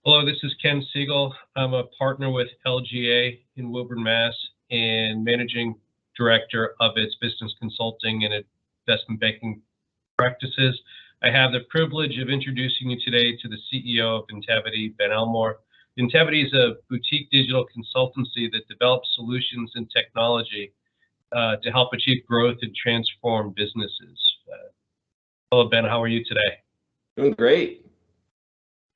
Hello, this is Ken Segal. I'm a partner with LGA in Woburn, Mass, and managing director of its business consulting and investment banking practices. I have the privilege of introducing you today to the CEO of Intevity, Ben Elmore. Intevity is a boutique digital consultancy that develops solutions and technology to help achieve growth and transform businesses. Hello, Ben. How are you today? Doing great.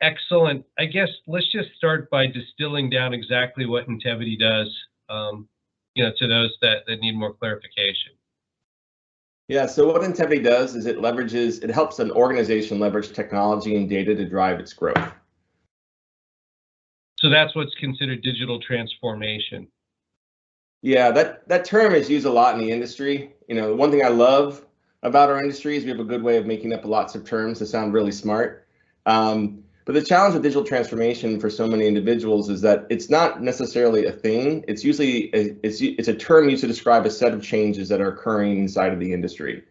Excellent. I guess let's just start by distilling down exactly what Intevity does, to those that need more clarification. Yeah, so what Intevity does is it helps an organization leverage technology and data to drive its growth. So that's what's considered digital transformation. Yeah, that term is used a lot in the industry. One thing I love about our industry is we have a good way of making up lots of terms that sound really smart. But the challenge with digital transformation for so many individuals is that it's not necessarily a thing. It's usually it's a term used to describe a set of changes that are occurring inside of the industry.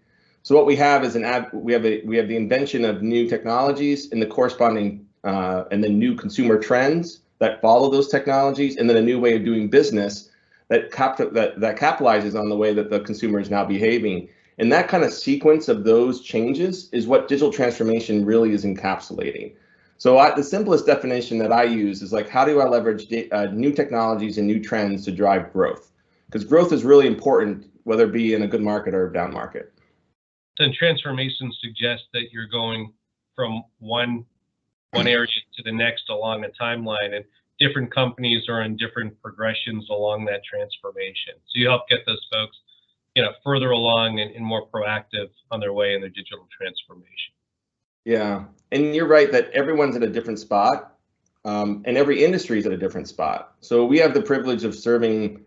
So what we have is we have the invention of new technologies and the corresponding and the new consumer trends that follow those technologies, and then a new way of doing business that capitalizes on the way that the consumer is now behaving. And that kind of sequence of those changes is what digital transformation really is encapsulating. So the simplest definition that I use is like, how do I leverage new technologies and new trends to drive growth? Because growth is really important, whether it be in a good market or a down market. And transformation suggests that you're going from one area to the next along a timeline, and different companies are in different progressions along that transformation. So you help get those folks, further along and more proactive on their way in their digital transformation. Yeah, and you're right that everyone's at a different spot, and every industry is at a different spot. So we have the privilege of serving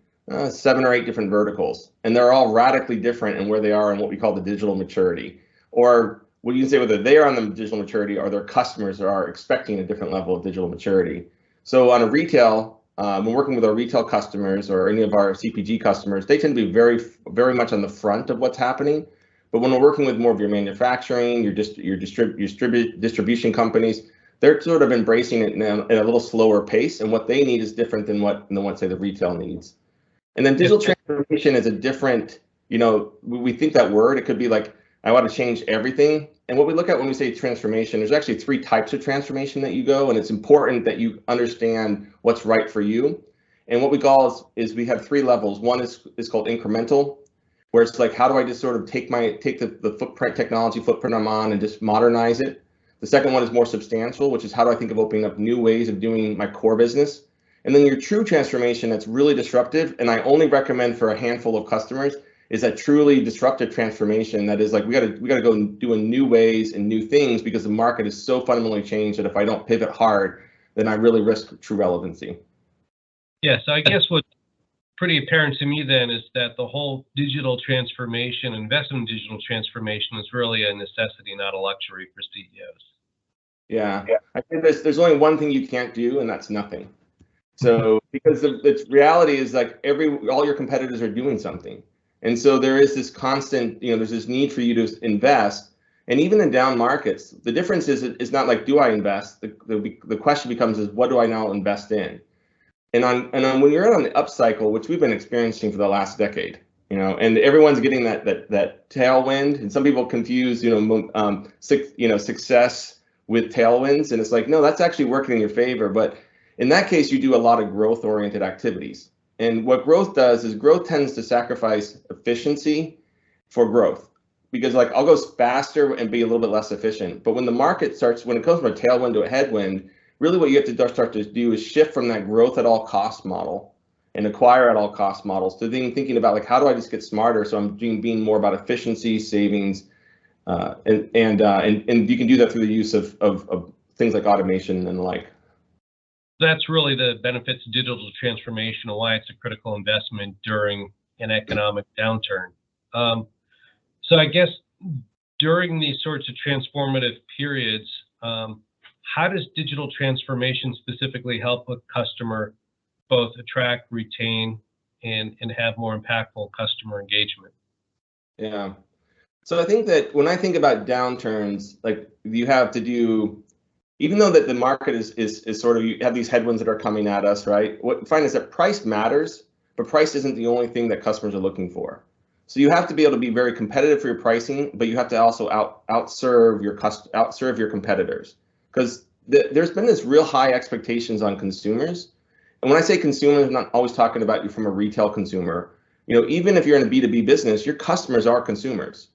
7 or 8 different verticals, and they're all radically different in where they are in what we call the digital maturity. Or what you can say whether they are on the digital maturity or their customers are expecting a different level of digital maturity. So on a retail, when working with our retail customers or any of our CPG customers, they tend to be very, very much on the front of what's happening. But when we're working with more of your manufacturing, your distribution companies, they're sort of embracing it at a little slower pace, and what they need is different than what say the retail needs. And then digital transformation is a different, we think that word, it could be like, I want to change everything. And what we look at when we say transformation, there's actually 3 types of transformation that you go, and it's important that you understand what's right for you. And what we call is we have 3 levels. One is called incremental, where it's like, how do I just sort of take the technology footprint I'm on and just modernize it? The second one is more substantial, which is how do I think of opening up new ways of doing my core business? And then your true transformation that's really disruptive, and I only recommend for a handful of customers, is that truly disruptive transformation that is like, we gotta go and do in new ways and new things because the market is so fundamentally changed that if I don't pivot hard, then I really risk true relevancy. Yeah, so I guess what's pretty apparent to me then is that the whole digital transformation, investment in digital transformation is really a necessity, not a luxury for CEOs. Yeah. I think there's only one thing you can't do, and that's nothing. So because the reality is like all your competitors are doing something. And so there is this constant, there's this need for you to invest. And even in down markets, the difference is it's not like, do I invest? The question becomes is, what do I now invest in? And when you're on the upcycle, which we've been experiencing for the last decade, and everyone's getting that tailwind, and some people confuse, success with tailwinds, and it's like, no, that's actually working in your favor. But in that case, you do a lot of growth-oriented activities. And what growth does is growth tends to sacrifice efficiency for growth, because like I'll go faster and be a little bit less efficient. But when the market when it comes from a tailwind to a headwind, really what you have to start to do is shift from that growth at all cost model and acquire at all cost models to thinking about like, how do I just get smarter? So I'm being more about efficiency, savings, and you can do that through the use of things like automation and the like. That's really the benefits of digital transformation and why it's a critical investment during an economic downturn. So I guess during these sorts of transformative periods, how does digital transformation specifically help a customer both attract, retain, and have more impactful customer engagement? Yeah. So I think that when I think about downturns, like you have to do even though that the market is sort of, you have these headwinds that are coming at us, right? What we find is that price matters, but price isn't the only thing that customers are looking for. So you have to be able to be very competitive for your pricing, but you have to also outserve your competitors, because there's been this real high expectations on consumers. And when I say consumers, I'm not always talking about you from a retail consumer. Even if you're in a B2B business, your customers are consumers.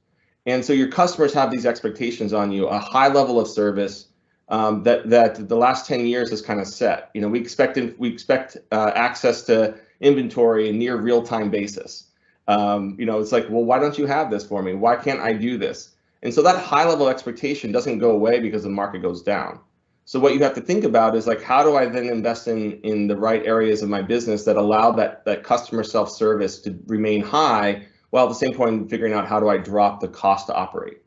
And so your customers have these expectations on you, a high level of service, that the last 10 years has kind of set. We expect access to inventory in near real-time basis. It's like, well, why don't you have this for me? Why can't I do this? And so that high level expectation doesn't go away because the market goes down. So what you have to think about is like, how do I then invest in the right areas of my business that allow that customer self-service to remain high, while at the same point figuring out how do I drop the cost to operate?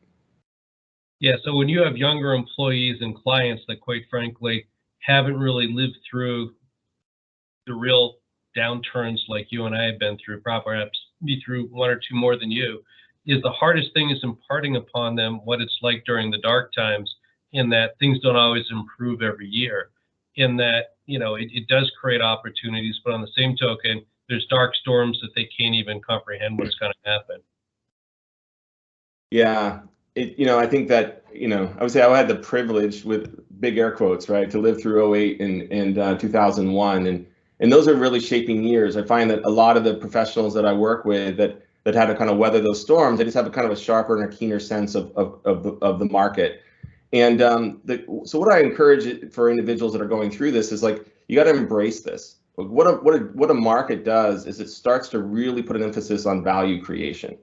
Yeah, so when you have younger employees and clients that, quite frankly, haven't really lived through the real downturns like you and I have been through, perhaps be through one or two more than you, is the hardest thing is imparting upon them what it's like during the dark times, in that things don't always improve every year, in that, it does create opportunities, but on the same token, there's dark storms that they can't even comprehend what's going to happen. Yeah. I think that, I would say I had the privilege, with big air quotes, right, to live through 08 and 2001. And those are really shaping years. I find that a lot of the professionals that I work with that had to kind of weather those storms, they just have a kind of a sharper and a keener sense of the market. And so what I encourage for individuals that are going through this is like, you got to embrace this. What a market does is it starts to really put an emphasis on value creation.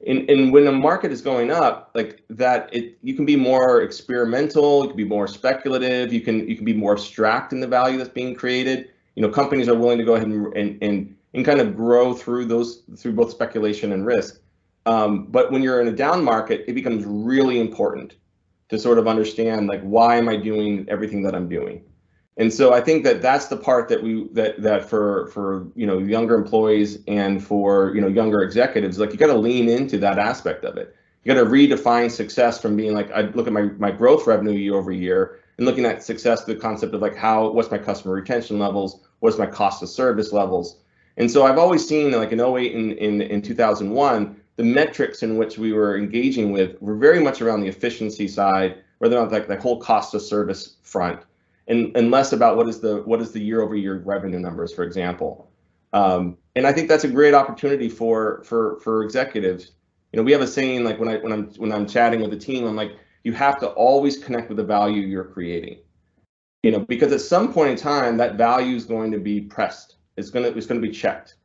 And when the market is going up like that, you can be more experimental, you can be more speculative, you can be more abstract in the value that's being created. Companies are willing to go ahead and kind of grow through both speculation and risk. But when you're in a down market, it becomes really important to sort of understand, like, why am I doing everything that I'm doing? And so I think that that's the part that for younger employees and for younger executives, like, you got to lean into that aspect of it. You got to redefine success from being like, I look at my growth revenue year over year, and looking at success through the concept of like, what's my customer retention levels, what's my cost of service levels. And so I've always seen, like, in 08 and in 2001, the metrics in which we were engaging with were very much around the efficiency side, rather than like the whole cost of service front. And less about what is the year over year revenue numbers, for example. And I think that's a great opportunity for executives. We have a saying, like, when I'm chatting with the team, I'm like, you have to always connect with the value you're creating. Because at some point in time, that value is going to be pressed. It's going to be checked.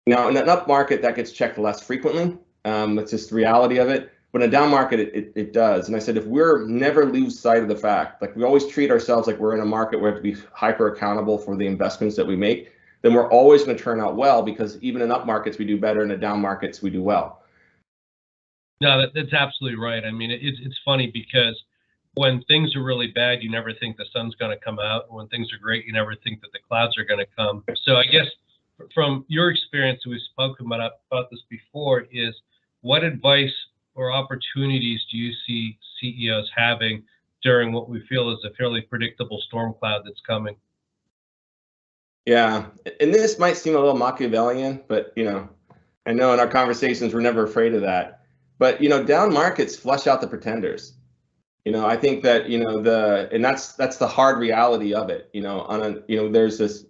Now, in an up market, that gets checked less frequently. It's just the reality of it. But in a down market, it does. And I said, if we're never lose sight of the fact, like, we always treat ourselves like we're in a market where we have to be hyper accountable for the investments that we make, then we're always going to turn out well, because even in up markets, we do better, and in down markets, we do well. No, that's absolutely right. I mean, it's funny, because when things are really bad, you never think the sun's going to come out. When things are great, you never think that the clouds are going to come. So I guess from your experience, we've spoken about this before, is what advice or opportunities do you see CEOs having during what we feel is a fairly predictable storm cloud that's coming? Yeah, and this might seem a little Machiavellian, but I know in our conversations we're never afraid of that. But down markets flush out the pretenders. I think that and that's the hard reality of it. There's this.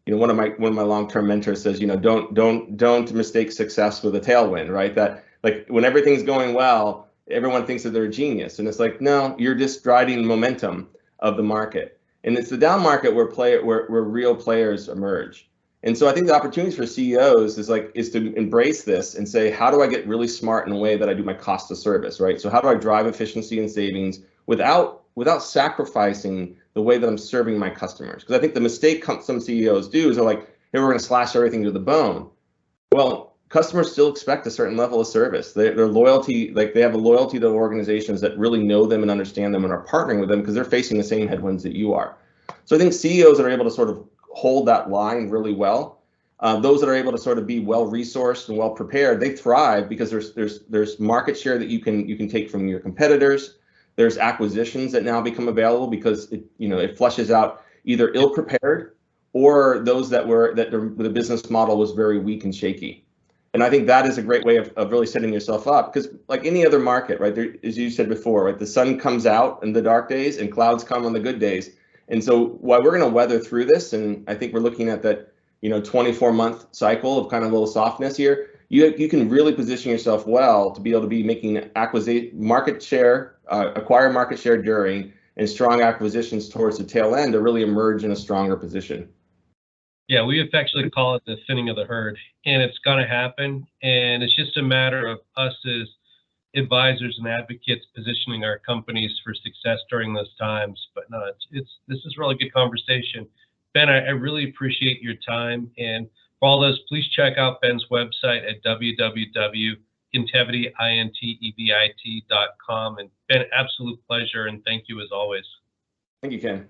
One of my long-term mentors says, don't mistake success with a tailwind, right? That, like, when everything's going well, everyone thinks that they're a genius, and it's like, no, you're just riding momentum of the market. And it's the down market where real players emerge. And so I think the opportunities for CEOs is to embrace this and say, how do I get really smart in a way that I do my cost of service, right? So how do I drive efficiency and savings without sacrificing the way that I'm serving my customers? Because I think the mistake some CEOs do is they're like, hey, we're going to slash everything to the bone. Well, customers still expect a certain level of service. Their loyalty, like, they have a loyalty to organizations that really know them and understand them and are partnering with them because they're facing the same headwinds that you are. So I think CEOs that are able to sort of hold that line really well, those that are able to sort of be well resourced and well prepared, they thrive because there's market share that you can take from your competitors. There's acquisitions that now become available because it flushes out either ill-prepared or those that the business model was very weak and shaky. And I think that is a great way of really setting yourself up, because like any other market, right, there, as you said before, right, the sun comes out in the dark days and clouds come on the good days. And so while we're going to weather through this, and I think we're looking at that 24-month cycle of kind of a little softness here, you can really position yourself well to be able to be making market share, acquire market share during, and strong acquisitions towards the tail end to really emerge in a stronger position. Yeah, we affectionately call it the thinning of the herd, and it's going to happen. And it's just a matter of us as advisors and advocates positioning our companies for success during those times. But no, this is a really good conversation. Ben, I really appreciate your time. And for all those, please check out Ben's website at www.intevity.com. And Ben, absolute pleasure, and thank you as always. Thank you, Ken.